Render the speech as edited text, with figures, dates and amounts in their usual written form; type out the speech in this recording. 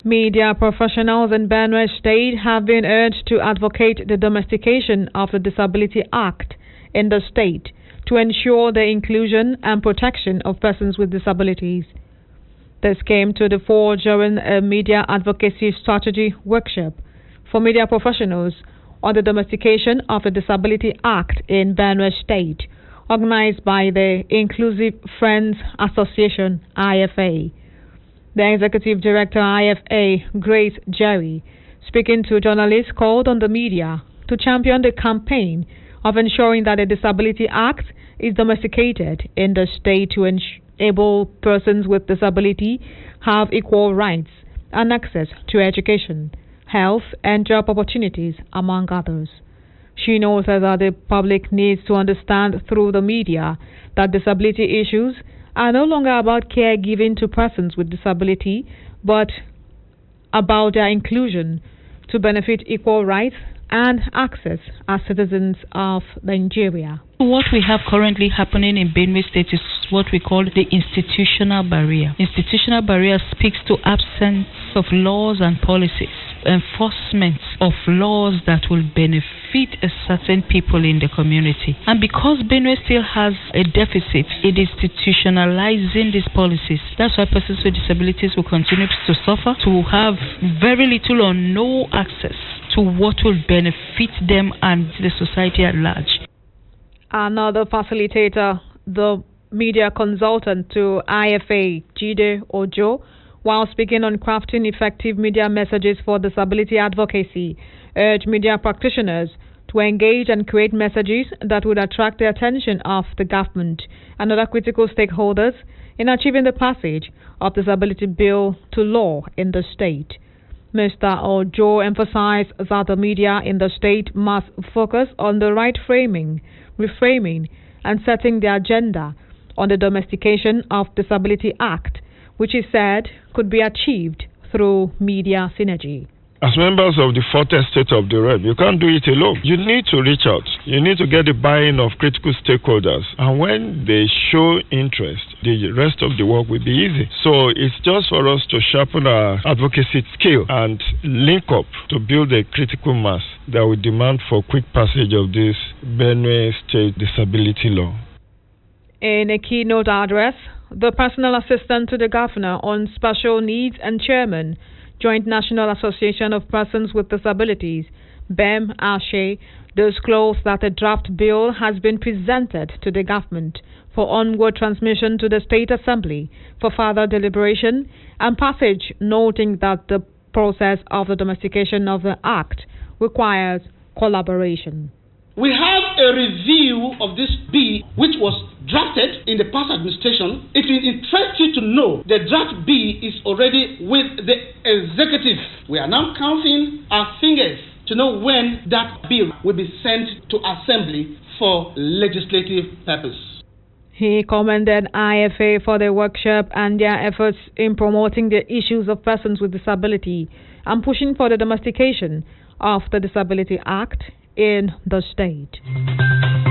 Media professionals in Benue State have been urged to advocate the domestication of the Disability Act in the state to ensure the inclusion and protection of persons with disabilities. This came to the fore during a media advocacy strategy workshop for media professionals on the domestication of the Disability Act in Benue State, organized by the Inclusive Friends Association, IFA. The Executive Director, IFA, Grace Jerry, speaking to journalists, called on the media to champion the campaign of ensuring that the Disability Act is domesticated in the state to enable persons with disability have equal rights and access to education, health, and job opportunities, among others. She noted that the public needs to understand through the media that disability issues are no longer about caregiving to persons with disability, but about their inclusion to benefit equal rights and access as citizens of Nigeria. What we have currently happening in Benue State is what we call the institutional barrier. Institutional barrier speaks to absence of laws and policies, enforcement of laws that will benefit a certain people in the community. And because Benue still has a deficit in institutionalizing these policies, that's why persons with disabilities will continue to suffer, to have very little or no access to what will benefit them and the society at large. Another facilitator, the media consultant to IFA, Jide Ojo, while speaking on crafting effective media messages for disability advocacy, urged media practitioners to engage and create messages that would attract the attention of the government and other critical stakeholders in achieving the passage of the Disability Bill to law in the state. Mr. Ojo emphasized that the media in the state must focus on the right framing, reframing, and setting the agenda on the domestication of Disability Act, which he said could be achieved through media synergy. As members of the fourth estate of the rep, you can't do it alone. You need to reach out. You need to get the buy-in of critical stakeholders. And when they show interest, the rest of the work will be easy. So it's just for us to sharpen our advocacy skill and link up to build a critical mass that will demand for quick passage of this Benue State disability law. In a keynote address, the personal assistant to the governor on special needs and chairman, Joint National Association of Persons with Disabilities, BEM Ashe, disclosed that a draft bill has been presented to the government for onward transmission to the State Assembly for further deliberation and passage, noting that the process of the domestication of the Act requires collaboration. We have a review of this bill which was drafted in the past administration. It will interest you to know the draft bill is already with the executive. We are now counting our fingers to know when that bill will be sent to Assembly for legislative purpose. He commended IFA for their workshop and their efforts in promoting the issues of persons with disability and pushing for the domestication of the Disability Act in the state.